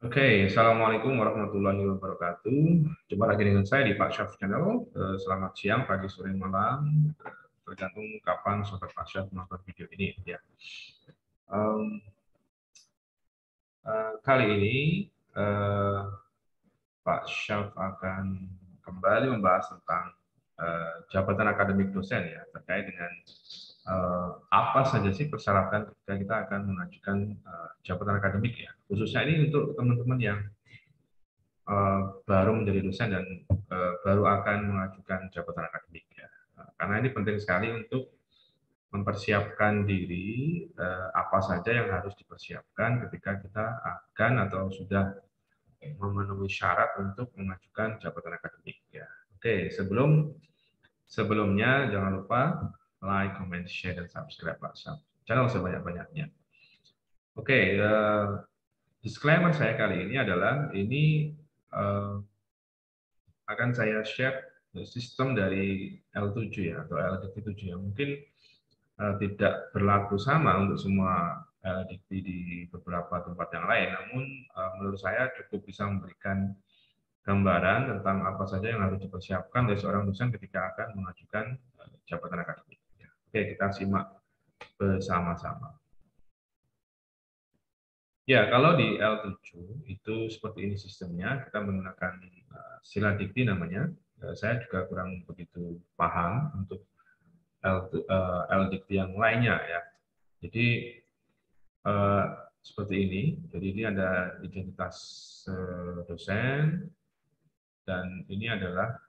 Oke, Assalamualaikum warahmatullahi wabarakatuh. Jumpa lagi dengan saya di Pak Syaf Channel. Selamat siang, pagi, sore, malam. Tergantung kapan Sobat Pak Syaf menonton video ini. Ya. Em, Kali ini eh, Pak Syaf akan kembali membahas tentang jabatan akademik dosen ya, terkait dengan apa saja sih persyaratan ketika kita akan mengajukan jabatan akademik ya. Khususnya ini untuk teman-teman yang baru menjadi dosen dan baru akan mengajukan jabatan akademik ya. Karena ini penting sekali untuk mempersiapkan diri apa saja yang harus dipersiapkan ketika kita akan atau sudah memenuhi syarat untuk mengajukan jabatan akademik ya. Oke, sebelumnya jangan lupa like, comment, share, dan subscribe Pak Syam channel sebanyak-banyaknya. Oke, disclaimer saya kali ini adalah ini eh, akan saya share sistem dari L7 ya atau LDP7 yang mungkin tidak berlaku sama untuk semua LDP di beberapa tempat yang lain, namun menurut saya cukup bisa memberikan gambaran tentang apa saja yang harus dipersiapkan dari seorang dosen ketika akan mengajukan jabatan akademik. Oke, kita simak bersama-sama. Ya, kalau di L7 itu seperti ini sistemnya, kita menggunakan sila dikti namanya. Saya juga kurang begitu paham untuk L dikti yang lainnya ya. Jadi eh, seperti ini. Jadi ini ada identitas dosen dan ini adalah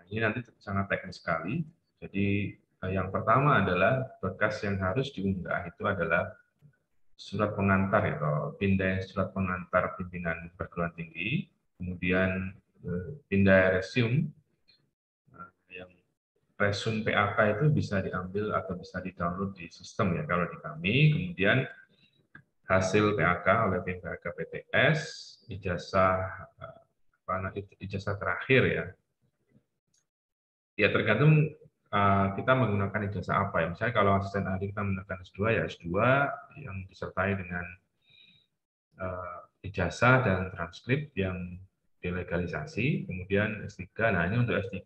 ini nanti sangat teknis sekali. Jadi yang pertama adalah berkas yang harus diunggah itu adalah surat pengantar ya, atau pindai surat pengantar pimpinan perguruan tinggi, kemudian pindai resume, yang resume PAK itu bisa diambil atau bisa di-download di sistem ya kalau di kami, kemudian hasil PAK oleh tim PAK PTS, ijazah ijazah terakhir ya. Ya tergantung kita menggunakan ijazah apa ya. Misalnya kalau asisten ahli kita menggunakan S2 ya S2 yang disertai dengan ijazah dan transkrip yang dilegalisasi, kemudian S3. Nah, ini untuk S3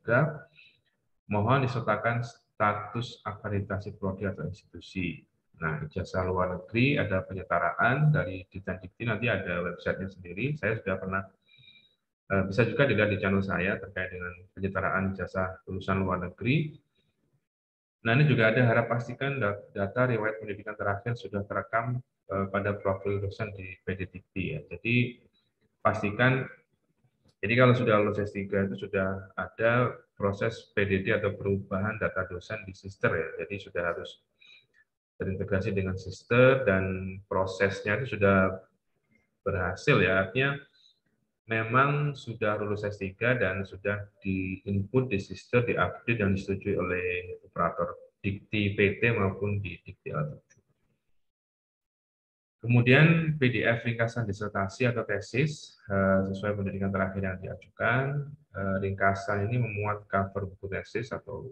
mohon disertakan status akreditasi prodi atau institusi. Nah, ijazah luar negeri ada penyetaraan dari Ditjen Dikti, nanti ada websitenya sendiri. Saya sudah pernah bisa juga dilihat di channel saya terkait dengan penyetaraan ijazah lulusan luar negeri. Nah, ini juga ada harap pastikan data riwayat pendidikan terakhir sudah terekam pada profil dosen di PD Dikti ya. Jadi pastikan, jadi kalau sudah lulus S3 itu sudah ada proses PDD atau perubahan data dosen di Sister ya. Jadi sudah harus terintegrasi dengan Sister dan prosesnya itu sudah berhasil ya. Artinya memang sudah lulus S3 dan sudah di-input di Sister, di-update dan disetujui oleh operator Dikti PT maupun di Dikti L7. Kemudian PDF ringkasan disertasi atau tesis sesuai pendidikan terakhir yang diajukan. Ringkasan ini memuat cover buku tesis atau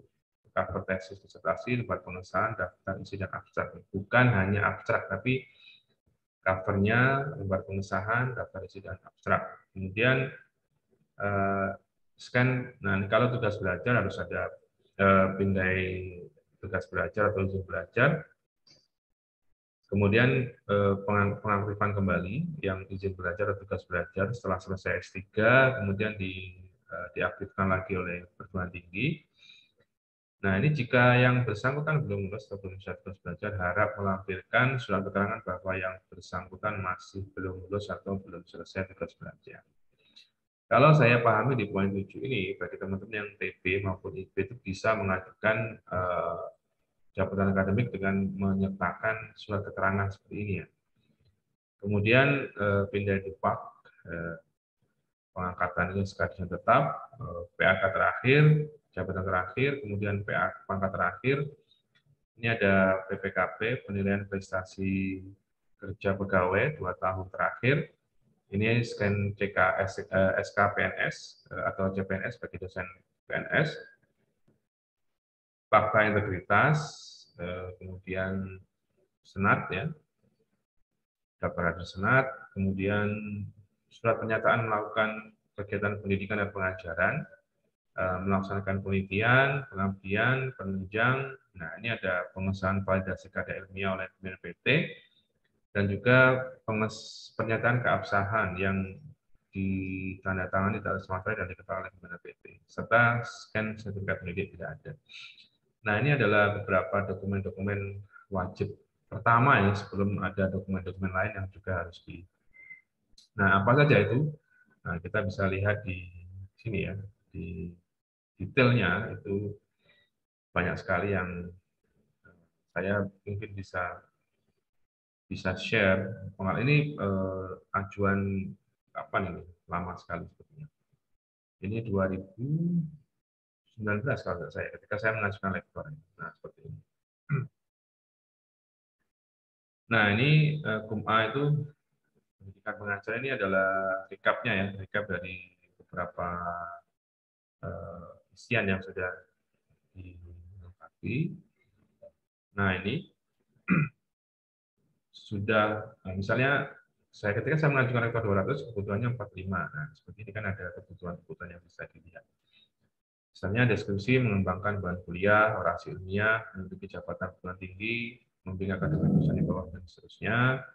cover tesis disertasi, lembar pengesahan, daftar isi dan abstrak. Bukan hanya abstrak, tapi covernya, lembar pengesahan, daftar isi dan abstrak. Kemudian scan. Nah, kalau tugas belajar harus ada pindai tugas belajar atau izin belajar. Kemudian pengaktifan kembali yang izin belajar atau tugas belajar setelah selesai S3, kemudian diaktifkan lagi oleh perguruan tinggi. Nah, ini jika yang bersangkutan belum lulus atau belum bisa tugas belajar, harap melampirkan surat keterangan bahwa yang bersangkutan masih belum lulus atau belum selesai tugas belajar. Kalau saya pahami di poin 7 ini, bagi teman-teman yang TB maupun IB itu bisa mengajukan jabatan akademik dengan menyertakan surat keterangan seperti ini ya. Kemudian pindah dupak, pengangkatan ini sekarang tetap, PAK terakhir, jabatan terakhir, kemudian PAK pangkat terakhir. Ini ada PPKP, penilaian prestasi kerja pegawai 2 tahun terakhir. Ini scan SK PNS atau CPNS bagi dosen PNS, fakta integritas, kemudian senat ya, daftar hadir senat, kemudian surat pernyataan melakukan kegiatan pendidikan dan pengajaran, melaksanakan penelitian, pengabdian, penunjang. Nah, ini ada pengesahan validasi karya ilmiah oleh BNPT, dan juga pernyataan keabsahan yang ditandatangani di atas materi dan diketahui oleh BNPT, serta scan sertifikat pendidik tidak ada. Nah, ini adalah beberapa dokumen-dokumen wajib pertama ya, sebelum ada dokumen-dokumen lain yang juga harus di. Nah, apa saja itu? Nah, kita bisa lihat di sini ya, di detailnya itu banyak sekali yang saya mungkin bisa share. Ini ajuan apa nih? Lama sekali sepertinya. Ini 2019 kalau tidak saya, ketika saya mengajukan lektor. Nah, seperti ini. Nah, ini KUM-A itu pendidikan pengajar ini adalah recap-nya ya, recap dari beberapa isian yang sudah dilengkapi. Nah, ini sudah, misalnya ketika saya mengajukan rektor 200, kebutuhannya 45. Nah, seperti ini kan ada kebutuhan-kebutuhan yang bisa dilihat. Misalnya deskripsi mengembangkan bahan kuliah, orasi ilmiah, menduduki jabatan perguruan tinggi, membimbing akademik dosen di bawah, dan seterusnya.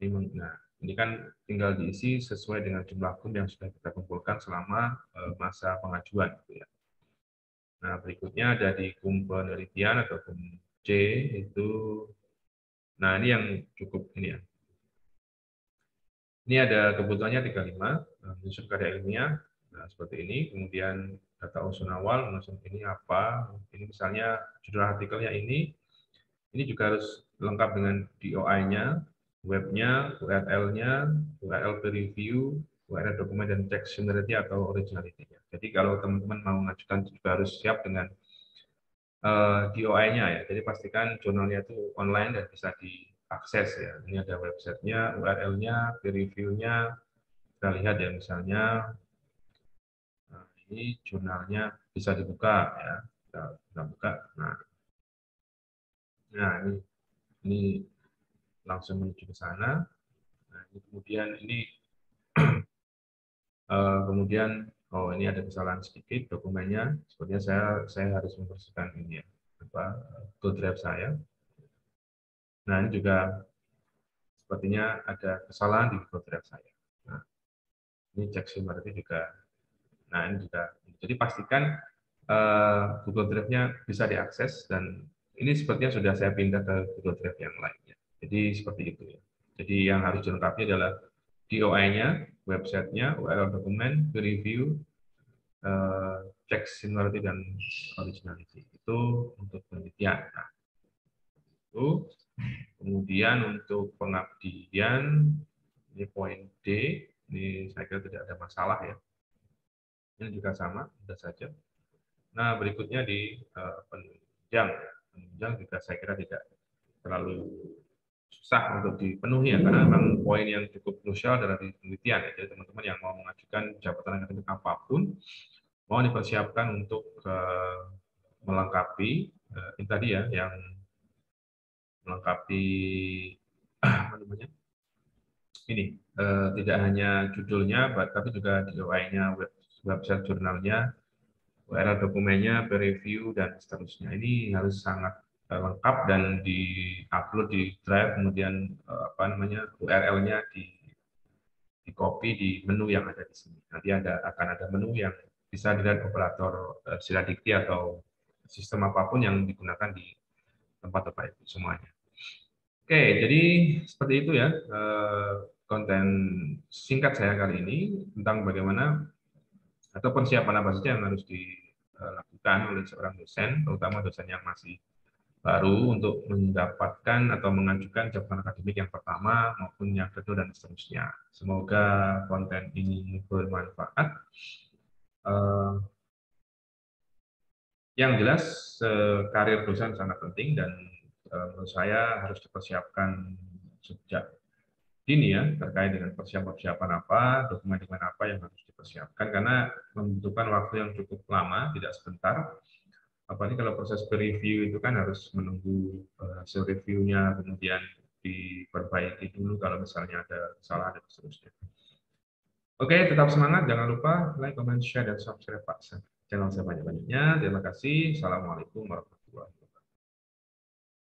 Nah, ini kan tinggal diisi sesuai dengan jumlah KUM yang sudah kita kumpulkan selama masa pengajuan. Gitu ya. Nah, berikutnya ada di KUM penelitian atau KUM C itu. Nah, ini yang cukup ini ya. Ini ada kebutuhannya 35, menyusun karya ilmiah, nah seperti ini. Kemudian data usul awal, menyusun ini apa. Ini misalnya judul artikelnya ini juga harus lengkap dengan DOI-nya, webnya, URL-nya, URL peer review, URL dokumen dan textuality atau originality-nya. Jadi kalau teman-teman mau mengajukan juga harus siap dengan DOI-nya ya. Jadi pastikan jurnalnya itu online dan bisa diakses ya. Ini ada websitenya, URL-nya, peer review-nya. Kita lihat ya misalnya ini jurnalnya bisa dibuka ya. Kita buka. Nah ini langsung menuju ke sana. Nah, ini kemudian ini ada kesalahan sedikit dokumennya. Sepertinya saya harus membersihkan ini ya, Google Drive saya. Nah, ini juga sepertinya ada kesalahan di Google Drive saya. Nah, ini cek sumbernya juga. Nah, ini juga. Jadi pastikan Google Drive-nya bisa diakses, dan ini sepertinya sudah saya pindah ke Google Drive yang lainnya. Jadi seperti itu ya. Jadi yang harus dilengkapi adalah DOI-nya, website-nya, URL dokumen, peer review, cek similarity dan originality. Itu untuk penelitian. Nah, itu. Kemudian untuk pengabdian, ini poin D, ini saya kira tidak ada masalah ya. Ini juga sama, sudah saja. Nah, berikutnya di penunjang. Penunjang juga saya kira tidak terlalu susah untuk dipenuhi ya, karena memang poin yang cukup krusial adalah di penelitian ya. Jadi teman-teman yang mau mengajukan jabatan akademik apapun, mau dipersiapkan untuk melengkapi ini tadi ya, yang melengkapi apa namanya, ini tidak hanya judulnya, tapi juga DOI-nya, website jurnalnya, URL dokumennya, peer review, dan seterusnya. Ini harus sangat lengkap dan di-upload di Drive, kemudian URL-nya di copy di menu yang ada di sini. Nanti akan ada menu yang bisa dilihat operator Siladikti atau sistem apapun yang digunakan di tempat-tempat itu semuanya. Oke, jadi seperti itu ya konten singkat saya kali ini tentang bagaimana atau persiapan apa saja yang harus dilakukan oleh seorang dosen, terutama dosen yang masih baru untuk mendapatkan atau mengajukan jabatan akademik yang pertama maupun yang kedua dan seterusnya. Semoga konten ini bermanfaat. Yang jelas karir dosen sangat penting dan menurut saya harus dipersiapkan sejak dini ya, terkait dengan persiapan apa, dokumen-dokumen apa yang harus dipersiapkan, karena membutuhkan waktu yang cukup lama, tidak sebentar. Apalagi kalau proses review itu kan harus menunggu hasil reviewnya, kemudian diperbaiki dulu kalau misalnya ada kesalahan dan seterusnya. Oke, tetap semangat, jangan lupa like, comment, share, dan subscribe Pak channel saya banyak-banyaknya. Terima kasih. Assalamualaikum warahmatullahi wabarakatuh.